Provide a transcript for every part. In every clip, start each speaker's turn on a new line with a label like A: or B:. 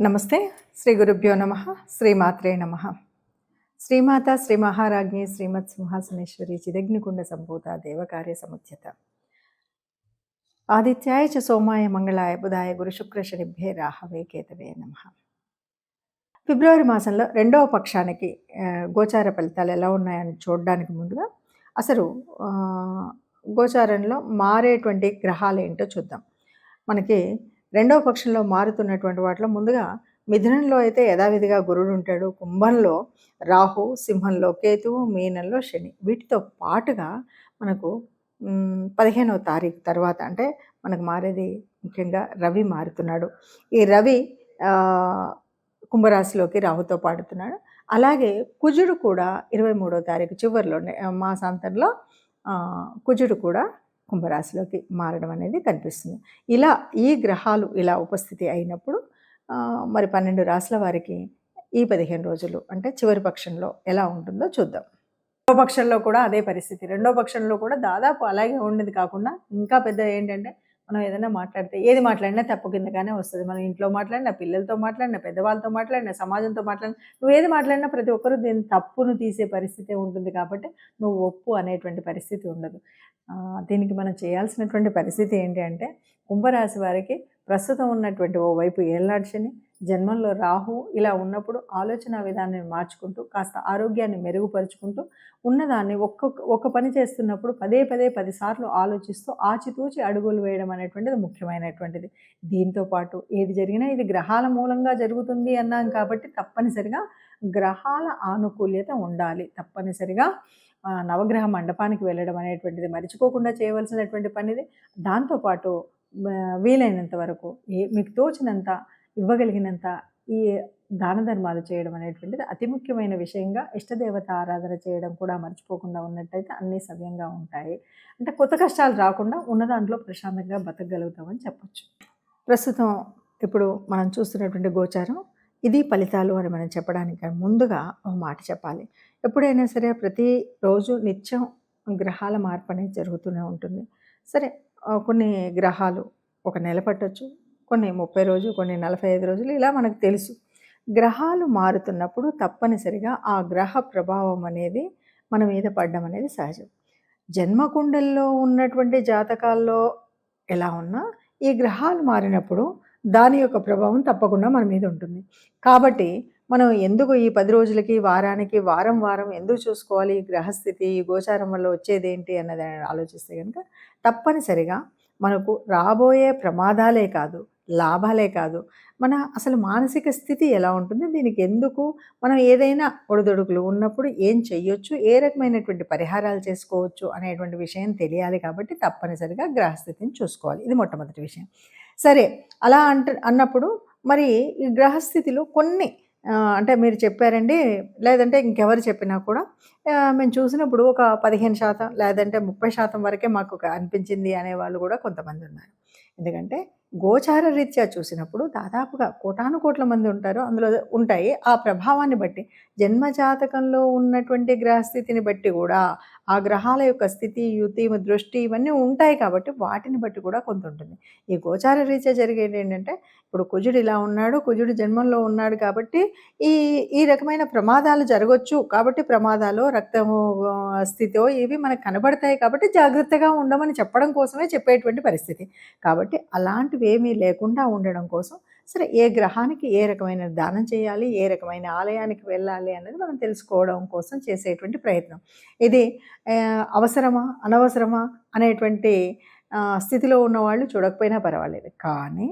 A: నమస్తే. శ్రీ గురుభ్యో నమః. శ్రీమాత్రే నమః. శ్రీమాత శ్రీ మహారాజ్ఞి శ్రీమత్ సింహాసనేశ్వరి చిదగ్నికుండ సంభూత దేవకార్య సముద్యత ఆదిత్యాయ చ సోమాయ మంగళాయ బుధాయ గురు శుక్ర శనిభ్యే రాహవే కేతవే నమః. ఫిబ్రవరి మాసంలో రెండవ పక్షానికి గోచార ఫలితాలు ఎలా ఉన్నాయని చూడడానికి ముందుగా అసలు గోచారంలో మారేటువంటి గ్రహాలు ఏంటో చూద్దాం. మనకి రెండవ పక్షంలో మారుతున్నటువంటి వాటిలో ముందుగా మిథునంలో అయితే యథావిధిగా గురుడు ఉంటాడు, కుంభంలో రాహు, సింహంలో కేతువు, మీనంలో శని. వీటితో పాటుగా మనకు 15వ తారీఖు తర్వాత అంటే మనకు మారేది ముఖ్యంగా రవి మారుతున్నాడు. ఈ రవి కుంభరాశిలోకి రాహుతో పాడుతున్నాడు. అలాగే కుజుడు కూడా 23వ తారీఖు చివరిలోనే మాసాంతంలో కుజుడు కూడా కుంభరాశిలోకి మారడం అనేది కనిపిస్తుంది. ఇలా ఈ గ్రహాలు ఇలా ఉపస్థితి అయినప్పుడు మరి 12 రాశుల వారికి ఈ 15 రోజులు అంటే చివరి పక్షంలో ఎలా ఉంటుందో చూద్దాం. రెండో పక్షంలో కూడా అదే పరిస్థితి. రెండో పక్షంలో కూడా దాదాపు అలాగే ఉండేది కాకుండా ఇంకా పెద్ద ఏంటంటే మనం ఏదైనా మాట్లాడితే ఏది మాట్లాడినా తప్పు కిందగానే వస్తుంది. మనం ఇంట్లో మాట్లాడినా, పిల్లలతో మాట్లాడినా, పెద్దవాళ్ళతో మాట్లాడినా, సమాజంతో మాట్లాడినా, నువ్వు ఏది మాట్లాడినా ప్రతి ఒక్కరు దీని తప్పును తీసే పరిస్థితి ఉంటుంది. కాబట్టి నువ్వు ఒప్పు అనేటువంటి పరిస్థితి ఉండదు. దీనికి మనం చేయాల్సినటువంటి పరిస్థితి ఏంటి అంటే కుంభరాశి వారికి ప్రస్తుతం ఉన్నటువంటి ఓవైపు ఏళ్ళనాటి శని, జన్మంలో రాహు ఇలా ఉన్నప్పుడు ఆలోచన విధానాన్ని మార్చుకుంటూ కాస్త ఆరోగ్యాన్ని మెరుగుపరుచుకుంటూ ఉన్నదాన్ని ఒక్క పని చేస్తున్నప్పుడు పదే 10 సార్లు ఆలోచిస్తూ ఆచితూచి అడుగులు వేయడం అనేటువంటిది ముఖ్యమైనటువంటిది. దీంతోపాటు ఏది జరిగినా ఇది గ్రహాల మూలంగా జరుగుతుంది అన్నాం కాబట్టి తప్పనిసరిగా గ్రహాల ఆనుకూల్యత ఉండాలి. తప్పనిసరిగా నవగ్రహ మండపానికి వెళ్ళడం అనేటువంటిది మర్చిపోకుండా చేయవలసినటువంటి పనిది. దాంతోపాటు వీలైనంత వరకు మీకు తోచినంత ఇవ్వగలిగినంత ఈ దాన ధర్మాలు చేయడం అనేటువంటిది అతి ముఖ్యమైన విషయంగా ఇష్టదేవత ఆరాధన చేయడం కూడా మర్చిపోకుండా ఉన్నట్టయితే అన్నీ సవ్యంగా ఉంటాయి. అంటే కొత్త కష్టాలు రాకుండా ఉన్న దాంట్లో ప్రశాంతంగా బతకగలుగుతామని చెప్పచ్చు. ప్రస్తుతం ఇప్పుడు మనం చూస్తున్నటువంటి గోచారం ఇది ఫలితాలు అని మనం చెప్పడానికి ముందుగా ఒక మాట చెప్పాలి. ఎప్పుడైనా సరే ప్రతిరోజు నిత్యం గ్రహాల మార్పు అనేది జరుగుతూనే ఉంటుంది. సరే కొన్ని గ్రహాలు ఒక నెల పట్టొచ్చు, కొన్ని 30 రోజులు, కొన్ని 45 రోజులు ఇలా మనకు తెలుసు. గ్రహాలు మారుతున్నప్పుడు తప్పనిసరిగా ఆ గ్రహ ప్రభావం అనేది మన మీద పడడం అనేది సహజం. జన్మకుండల్లో ఉన్నటువంటి జాతకాల్లో ఎలా ఉన్నా ఈ గ్రహాలు మారినప్పుడు దాని యొక్క ప్రభావం తప్పకుండా మన మీద ఉంటుంది. కాబట్టి మనం ఎందుకు ఈ 10 రోజులకి, వారానికి, వారం ఎందుకు చూసుకోవాలి? ఈ గ్రహస్థితి, ఈ గోచారం వల్ల వచ్చేదేంటి అన్నది ఆలోచిస్తే కనుక తప్పనిసరిగా మనకు రాబోయే ప్రమాదాలే కాదు, లాభాలే కాదు, మన అసలు మానసిక స్థితి ఎలా ఉంటుంది, దీనికి ఎందుకు మనం ఏదైనా ఒడిదొడుకులు ఉన్నప్పుడు ఏం చెయ్యొచ్చు, ఏ రకమైనటువంటి పరిహారాలు చేసుకోవచ్చు అనేటువంటి విషయం తెలియాలి. కాబట్టి తప్పనిసరిగా గ్రహస్థితిని చూసుకోవాలి. ఇది మొట్టమొదటి విషయం. సరే అలా అన్నప్పుడు మరి ఈ గ్రహస్థితిలో కొన్ని అంటే మీరు చెప్పారండి, లేదంటే ఇంకెవరు చెప్పినా కూడా మేము చూసినప్పుడు ఒక 15% లేదంటే 30% వరకే మాకు అనిపించింది అనేవాళ్ళు కూడా కొంతమంది ఉన్నారు. ఎందుకంటే గోచార రీత్యా చూసినప్పుడు దాదాపుగా కోటానుకోట్ల మంది ఉంటారు, అందులో ఉంటాయి. ఆ ప్రభావాన్ని బట్టి జన్మజాతకంలో ఉన్నటువంటి గ్రహస్థితిని బట్టి కూడా ఆ గ్రహాల యొక్క స్థితి, యుతి, దృష్టి ఇవన్నీ ఉంటాయి. కాబట్టి వాటిని బట్టి కూడా కొంత ఉంటుంది. ఈ గోచార రీత్యా జరిగేది ఏంటంటే ఇప్పుడు కుజుడు ఇలా ఉన్నాడు, కుజుడు జన్మంలో ఉన్నాడు కాబట్టి ఈ ఈ రకమైన ప్రమాదాలు జరగవచ్చు. కాబట్టి ప్రమాదాలు, రక్తము స్థితో ఇవి మనకు కనబడతాయి. కాబట్టి జాగ్రత్తగా ఉండమని చెప్పడం కోసమే చెప్పేటువంటి పరిస్థితి. కాబట్టి అలాంటివి ఏమీ లేకుండా ఉండడం కోసం సరే ఏ గ్రహానికి ఏ రకమైన దానం చేయాలి, ఏ రకమైన ఆలయానికి వెళ్ళాలి అన్నది మనం తెలుసుకోవడం కోసం చేసేటువంటి ప్రయత్నం. ఇది అవసరమా అనవసరమా అనేటువంటి స్థితిలో ఉన్నవాళ్ళు చూడకపోయినా పర్వాలేదు. కానీ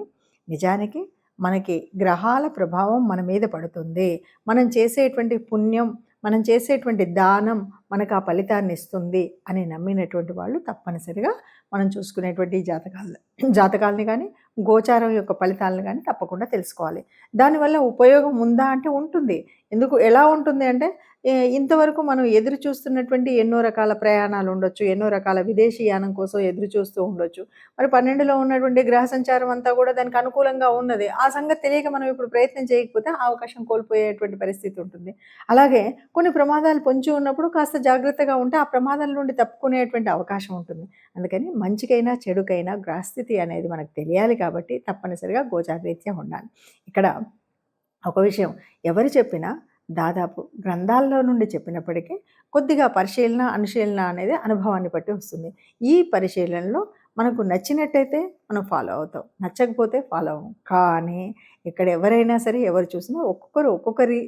A: నిజానికి మనకి గ్రహాల ప్రభావం మన మీద పడుతుంది. మనం చేసేటువంటి పుణ్యం, మనం చేసేటువంటి దానం మనకు ఆ ఫలితాన్ని ఇస్తుంది అని నమ్మినటువంటి వాళ్ళు తప్పనిసరిగా మనం చూసుకునేటువంటి జాతకాలని కానీ గోచారం యొక్క ఫలితాలను కానీ తప్పకుండా తెలుసుకోవాలి. దానివల్ల ఉపయోగం ఉందా అంటే ఉంటుంది. ఎందుకు ఎలా ఉంటుంది అంటే ఇంతవరకు మనం ఎదురు చూస్తున్నటువంటి ఎన్నో రకాల ప్రయాణాలు ఉండొచ్చు, ఎన్నో రకాల విదేశీయానం కోసం ఎదురు చూస్తూ ఉండొచ్చు. మరి 12లో ఉన్నటువంటి గ్రహ సంచారం అంతా కూడా దానికి అనుకూలంగా ఉన్నది. ఆ సంగతి తెలియక మనం ఇప్పుడు ప్రయత్నం చేయకపోతే ఆ అవకాశం కోల్పోయేటువంటి పరిస్థితి ఉంటుంది. అలాగే కొన్ని ప్రమాదాలు పొంచి ఉన్నప్పుడు కాస్త జాగ్రత్తగా ఉంటే ఆ ప్రమాదాల నుండి తప్పుకునేటువంటి అవకాశం ఉంటుంది. అందుకని మంచికైనా చెడుకైనా గ్రహస్థితి అనేది మనకు తెలియాలి. కాబట్టి తప్పనిసరిగా గోచారరీత్యా ఉండాలి. ఇక్కడ ఒక విషయం ఎవరు చెప్పినా దాదాపు గ్రంథాల్లో నుండి చెప్పినప్పటికీ కొద్దిగా పరిశీలన, అనుశీలన అనేది అనుభవాన్ని బట్టి వస్తుంది. ఈ పరిశీలనలో మనకు నచ్చినట్టయితే మనం ఫాలో అవుతాం. నచ్చకపోతే ఫాలో అవ్వం. కానీ ఇక్కడ ఎవరైనా సరే ఎవరు చూసినా ఒక్కొక్కరు ఒక్కొక్కరి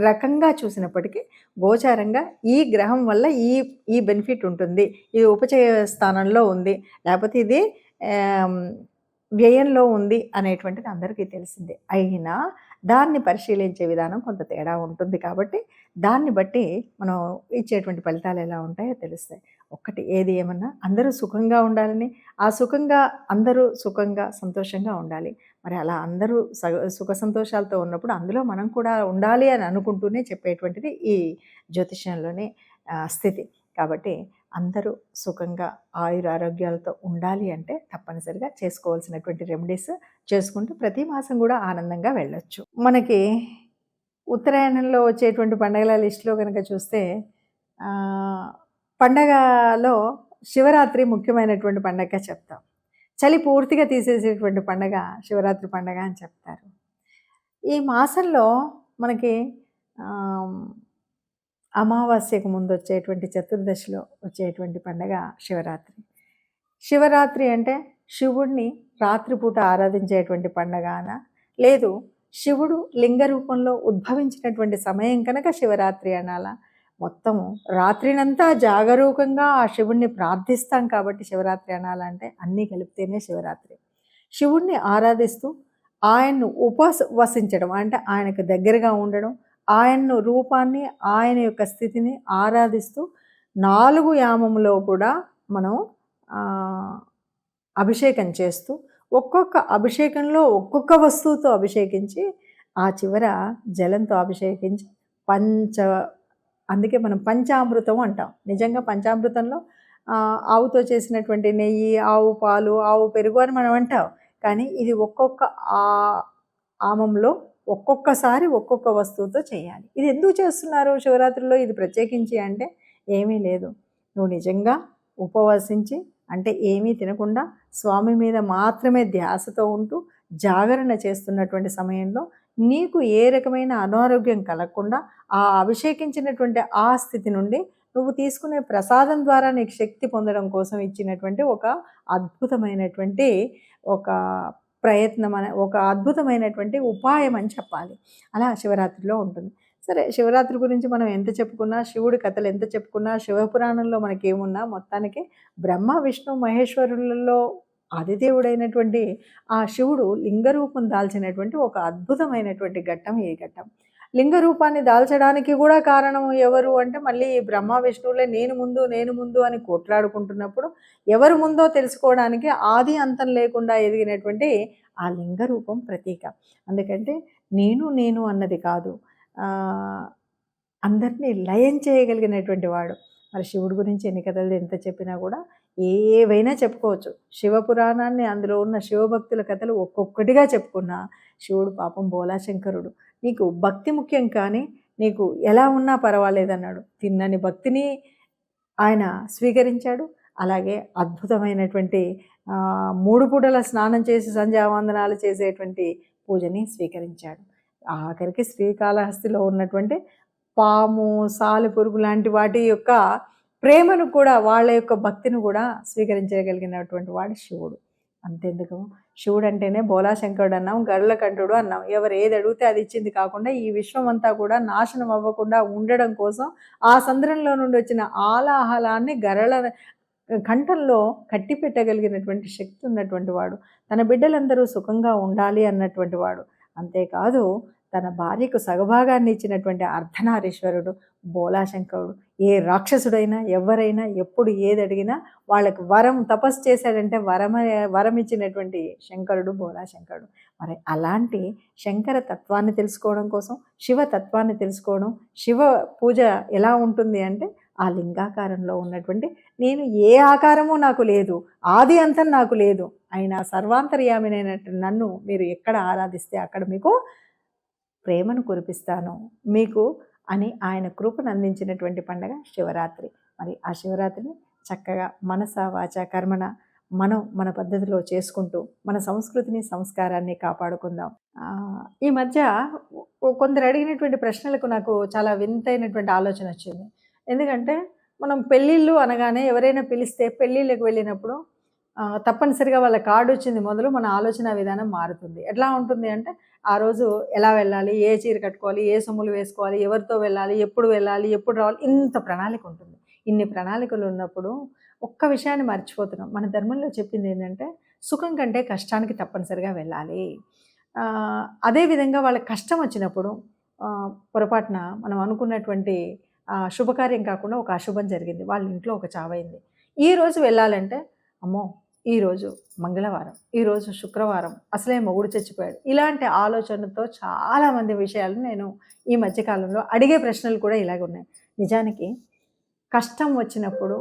A: రకంగా చూసినప్పటికీ గోచారంగా ఈ గ్రహం వల్ల ఈ ఈ బెనిఫిట్ ఉంటుంది. ఇది ఉపచయ స్థానంలో ఉంది. లేకపోతే ఇది ఆహ్, వ్యయంలో ఉంది అనేటువంటిది అందరికీ తెలిసిందే. అయినా దాన్ని పరిశీలించే విధానం కొంత తేడా ఉంటుంది కాబట్టి దాన్ని బట్టి మనం ఇచ్చేటువంటి ఫలితాలు ఎలా ఉంటాయో తెలుస్తాయి. ఒక్కటి ఏది ఏమన్నా అందరూ సుఖంగా ఉండాలని, ఆ సుఖంగా అందరూ సుఖంగా, సంతోషంగా ఉండాలి. మరి అలా అందరూ సుఖ సంతోషాలతో ఉన్నప్పుడు అందులో మనం కూడా ఉండాలి అని అనుకుంటూనే చెప్పేటువంటిది ఈ జ్యోతిష్యంలోని స్థితి. కాబట్టి అందరూ సుఖంగా ఆయురారోగ్యాలతో ఉండాలి అంటే తప్పనిసరిగా చేసుకోవాల్సినటువంటి రెమెడీస్ చేసుకుంటూ ప్రతి మాసం కూడా ఆనందంగా వెళ్ళొచ్చు. మనకి ఉత్తరాయణంలో వచ్చేటువంటి పండగల లిస్టులో కనుక చూస్తే పండగలో శివరాత్రి ముఖ్యమైనటువంటి పండగగా చెప్తాం. చలి పూర్తిగా తీసేసేటువంటి పండగ శివరాత్రి పండగ అని చెప్తారు. ఈ మాసంలో మనకి అమావాస్యకు ముందు వచ్చేటువంటి చతుర్దశిలో వచ్చేటువంటి పండగ శివరాత్రి. శివరాత్రి అంటే శివుడిని రాత్రిపూట ఆరాధించేటువంటి పండగన, లేదు శివుడు లింగ రూపంలో ఉద్భవించినటువంటి సమయం కనుక శివరాత్రి అనాలా. మొత్తము రాత్రినంతా జాగరూకంగా ఆ శివుణ్ణి ప్రార్థిస్తాం కాబట్టి శివరాత్రి అనాలంటే అన్నీ కలిపితేనే శివరాత్రి. శివుణ్ణి ఆరాధిస్తూ ఆయన్ను ఉపవసించడం అంటే ఆయనకు దగ్గరగా ఉండడం, ఆయన రూపాన్ని, ఆయన యొక్క స్థితిని ఆరాధిస్తూ 4 యామములో కూడా మనం అభిషేకం చేస్తూ ఒక్కొక్క అభిషేకంలో ఒక్కొక్క వస్తువుతో అభిషేకించి ఆ చివర జలంతో అభిషేకించి అందుకే మనం పంచామృతం అంటాం. నిజంగా పంచామృతంలో ఆవుతో చేసినటువంటి నెయ్యి, ఆవు పాలు, ఆవు పెరుగు అని మనం అంటాం. కానీ ఇది ఒక్కొక్క ఆమంలో ఒక్కొక్కసారి ఒక్కొక్క వస్తువుతో చేయాలి. ఇది ఎందుకు చేస్తున్నారు శివరాత్రిలో ఇది ప్రత్యేకించి అంటే ఏమీ లేదు. నువ్వు నిజంగా ఉపవసించి అంటే ఏమీ తినకుండా స్వామి మీద మాత్రమే ధ్యాసతో ఉంటూ జాగరణ చేస్తున్నటువంటి సమయంలో నీకు ఏ రకమైన అనారోగ్యం కలగకుండా ఆ అభిషేకించినటువంటి ఆ స్థితి నుండి నువ్వు తీసుకునే ప్రసాదం ద్వారా నీకు శక్తి పొందడం కోసం ఇచ్చినటువంటి ఒక అద్భుతమైనటువంటి ఒక ప్రయత్నం ఒక అద్భుతమైనటువంటి ఉపాయం అని చెప్పాలి. అలా శివరాత్రిలో ఉంటుంది. సరే, శివరాత్రి గురించి మనం ఎంత చెప్పుకున్నా, శివుడి కథలు ఎంత చెప్పుకున్నా, శివపురాణంలో మనకేమున్నా మొత్తానికి బ్రహ్మ విష్ణు మహేశ్వరులలో ఆదిదేవుడైనటువంటి ఆ శివుడు లింగరూపం దాల్చినటువంటి ఒక అద్భుతమైనటువంటి ఘట్టం ఈ ఘట్టం. లింగ రూపాన్ని దాల్చడానికి కూడా కారణం ఎవరు అంటే మళ్ళీ బ్రహ్మ విష్ణువులే నేను ముందు అని కొట్లాడుకుంటున్నప్పుడు ఎవరు ముందో తెలుసుకోవడానికి ఆది అంతం లేకుండా ఎదిగినటువంటి ఆ లింగ రూపం ప్రతీక. అందుకంటే నేను అన్నది కాదు, అందరినీ లయం చేయగలిగినటువంటి వాడు. మరి శివుడి గురించి ఎన్ని కథలు ఎంత చెప్పినా కూడా ఏవైనా చెప్పుకోవచ్చు. శివపురాణాన్ని అందులో ఉన్న శివభక్తుల కథలు ఒక్కొక్కటిగా చెప్పుకున్నా శివుడు పాపం బోలాశంకరుడు. నీకు భక్తి ముఖ్యం కానీ నీకు ఎలా ఉన్నా పర్వాలేదన్నాడు. తిన్నని భక్తిని ఆయన స్వీకరించాడు. అలాగే అద్భుతమైనటువంటి 3 పూటల స్నానం చేసి సంధ్యావందనాలు చేసేటువంటి పూజని స్వీకరించాడు. ఆఖరికి శ్రీకాళహస్తిలో ఉన్నటువంటి పాము, సాలెపురుగు లాంటి వాటి యొక్క ప్రేమను కూడా, వాళ్ళ యొక్క భక్తిని కూడా స్వీకరించగలిగినటువంటి వాడు శివుడు. అంతెందుకు, శివుడు అంటేనే బోలాశంకరుడు అన్నాం, గరులకంఠుడు అన్నాం. ఎవరు ఏది అడిగితే అది ఇచ్చింది కాకుండా ఈ విశ్వం అంతా కూడా నాశనం అవ్వకుండా ఉండడం కోసం ఆ సంద్రంలో నుండి వచ్చిన ఆలాహలాన్ని గరళ కంఠంలో కట్టి పెట్టగలిగినటువంటి శక్తి ఉన్నటువంటి వాడు. తన బిడ్డలందరూ సుఖంగా ఉండాలి అన్నటువంటి వాడు. అంతేకాదు తన భార్యకు సగభాగాన్ని ఇచ్చినటువంటి అర్ధనారీశ్వరుడు బోలాశంకరుడు. ఏ రాక్షసుడైనా ఎవరైనా ఎప్పుడు ఏది అడిగినా వాళ్ళకు తపస్సు చేశాడంటే వరం ఇచ్చినటువంటి శంకరుడు బోలాశంకరుడు. మరి అలాంటి శంకర తత్వాన్ని తెలుసుకోవడం కోసం, శివ తత్వాన్ని తెలుసుకోవడం, శివ పూజ ఎలా ఉంటుంది అంటే ఆ లింగాకారంలో ఉన్నటువంటి నేను ఏ ఆకారము నాకు లేదు, ఆది అంతం నాకు లేదు, అయినా సర్వాంతర్యామినైనట్టు నన్ను మీరు ఎక్కడ ఆరాధిస్తే అక్కడ మీకు ప్రేమను కురిపిస్తాను మీకు అని ఆయన కృపను అందించినటువంటి పండగ శివరాత్రి. మరి ఆ శివరాత్రిని చక్కగా మనస వాచ కర్మణ మనం మన పద్ధతిలో చేసుకుంటూ మన సంస్కృతిని సంస్కారాన్ని కాపాడుకుందాం. ఈ మధ్య కొందరు అడిగినటువంటి ప్రశ్నలకు నాకు చాలా వింతైనటువంటి ఆలోచనొచ్చింది. ఎందుకంటే, మనం పెళ్ళిళ్ళు అనగానే ఎవరైనా పిలిస్తే పెళ్ళిళ్ళకి వెళ్ళినప్పుడు తప్పనిసరిగా వాళ్ళ కార్డొచ్చింది మొదలు మన ఆలోచన విధానం మారుతుంది. ఎట్లా ఉంటుంది అంటే, ఆ రోజు ఎలా వెళ్ళాలి? ఏ చీర కట్టుకోవాలి? ఏ సొమ్ములు వేసుకోవాలి? ఎవరితో వెళ్ళాలి? ఎప్పుడు వెళ్ళాలి? ఎప్పుడు రావాలి? ఇంత ప్రణాళికుంటుంది. ఇన్ని ప్రణాళికలున్నప్పుడు ఒక్క విషయాన్ని మర్చిపోతున్నాం. మన ధర్మంలో చెప్పిందేంటంటే, సుఖం కంటే కష్టానికి తప్పనిసరిగా వెళ్ళాలి. అదే విధంగా వాళ్ళకి కష్టమొచ్చినప్పుడు పొరపాటున మనం అనుకున్నటువంటి శుభకార్యం కాకుండా ఒక అశుభం జరిగింది. వాళ్ళ ఇంట్లో ఒక చావయింది. ఈరోజు వెళ్ళాలంటే, అమ్మో! ఈరోజు మంగళవారం, ఈరోజు శుక్రవారం, అసలే మొగుడు చచ్చిపోయాడు. ఇలాంటి ఆలోచనతో చాలామంది విషయాలు నేను ఈ మధ్య కాలంలో అడిగే ప్రశ్నలు కూడా ఇలాగే ఉన్నాయి. నిజానికి కష్టం వచ్చినప్పుడు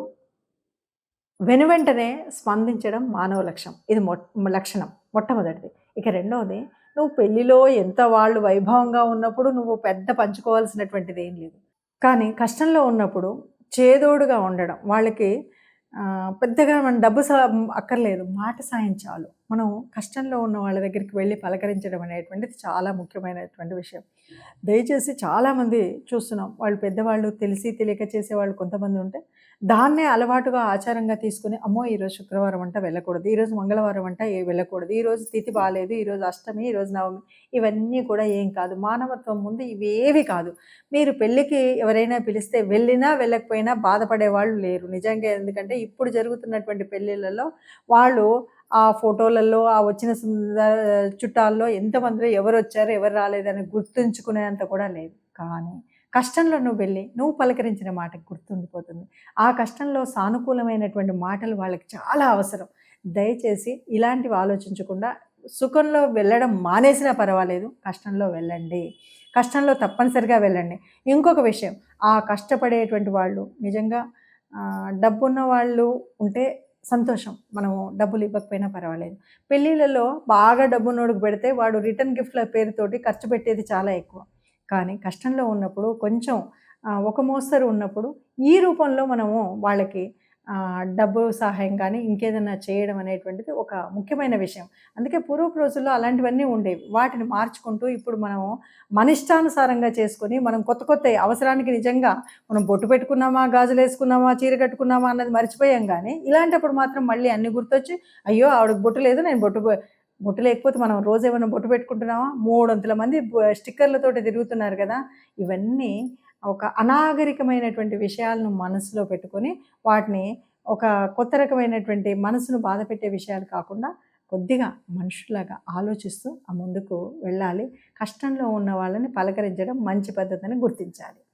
A: వెనువెంటనే స్పందించడం మానవ లక్షణం. ఇది లక్షణం మొట్టమొదటిది. ఇక రెండవది, నువ్వు పెళ్లిలో ఎంత వాళ్ళు వైభవంగా ఉన్నప్పుడు నువ్వు పెద్ద పంచుకోవాల్సినటువంటిదేం లేదు. కానీ కష్టంలో ఉన్నప్పుడు చేదోడుగా ఉండడం. వాళ్ళకి పెద్దగా మన డబ్బు అక్కర్లేదు. మాట సాయం చాలు. మనం కష్టంలో ఉన్న వాళ్ళ దగ్గరికి వెళ్ళి పలకరించడం అనేటువంటిది చాలా ముఖ్యమైనటువంటి విషయం. దయచేసి చాలామంది చూస్తున్నాం. వాళ్ళు పెద్దవాళ్ళు తెలిసి తెలియక చేసేవాళ్ళు కొంతమంది ఉంటే, దాన్నే అలవాటుగా ఆచారంగా తీసుకొని, అమ్మో! ఈరోజు శుక్రవారం అంట వెళ్ళకూడదు. ఈరోజు మంగళవారం అంట వెళ్ళకూడదు. ఈరోజు తిథి బాలేదు. ఈరోజు అష్టమి, ఈరోజు నవమి. ఇవన్నీ కూడా ఏం కాదు. మానవత్వం ముందు ఇవేవి కాదు. మీరు పెళ్ళికి ఎవరైనా పిలిస్తే వెళ్ళినా, వెళ్ళకపోయినా బాధపడేవాళ్ళు లేరు. నిజంగా ఎందుకంటే ఇప్పుడు జరుగుతున్నటువంటి పెళ్ళిళ్ళలో వాళ్ళు ఆ ఫోటోలలో ఆ వచ్చిన చుట్టాల్లో ఎంతమందిలో ఎవరొచ్చారు, ఎవరు రాలేదని గుర్తుంచుకునేంత కూడా లేదు. కానీ కష్టంలో నువ్వు వెళ్ళి, నువ్వు పలకరించిన మాటకు గుర్తుండిపోతుంది. ఆ కష్టంలో సానుకూలమైనటువంటి మాటలు వాళ్ళకి చాలా అవసరం. దయచేసి ఇలాంటివి ఆలోచించకుండా సుఖంలో వెళ్ళడం మానేసినా పర్వాలేదు, కష్టంలో వెళ్ళండి. కష్టంలో తప్పనిసరిగా వెళ్ళండి. ఇంకొక విషయం, ఆ కష్టపడేటువంటి వాళ్ళు నిజంగా డబ్బున్న వాళ్ళు ఉంటే సంతోషం. మనము డబ్బులు ఇవ్వకపోయినా పర్వాలేదు. పెళ్ళిళ్ళలో బాగా డబ్బున్నోడికి పెడితే వాడు రిటర్న్ గిఫ్ట్‌ల పేరుతోటి ఖర్చు పెట్టేది చాలా ఎక్కువ. కానీ కష్టంలో ఉన్నప్పుడు కొంచెం ఒక మోస్తరు ఉన్నప్పుడు ఈ రూపంలో మనము వాళ్ళకి డబ్బు సహాయం కానీ ఇంకేదన్నా చేయడం అనేటువంటిది ఒక ముఖ్యమైన విషయం. అందుకే పూర్వపు రోజుల్లో అలాంటివన్నీ ఉండేవి. వాటిని మార్చుకుంటూ ఇప్పుడు మనము మన ఇష్టానుసారంగా చేసుకొని మనం కొత్త కొత్తయి అవసరానికి నిజంగా మనం బొట్టు పెట్టుకున్నామా, గాజులేసుకున్నామా, చీర కట్టుకున్నామా అన్నది మర్చిపోయాం గానీ, ఇలాంటప్పుడు మాత్రం మళ్ళీ అన్నీ గుర్తొచ్చి, అయ్యో! ఆవిడకి బొట్టు లేదు, నేను బొట్టు లేకపోతే మనం రోజేమన్నా బొట్టు పెట్టుకుంటున్నామా? మూడొంతుల మంది స్టిక్కర్‌లతోటి తిరుగుతున్నారు గదా! ఇవన్నీ ఒక అనాగరికమైనటువంటి విషయాలను మనసులో పెట్టుకొని, వాటిని ఒక కొత్త రకమైనటువంటి మనసును బాధపెట్టే విషయాలు కాకుండా, కొద్దిగా మనుషుల్లాగా ఆలోచిస్తూ ముందుకు వెళ్ళాలి. కష్టంలో ఉన్న వాళ్ళని పలకరించడం మంచి పద్ధతని గుర్తించాలి.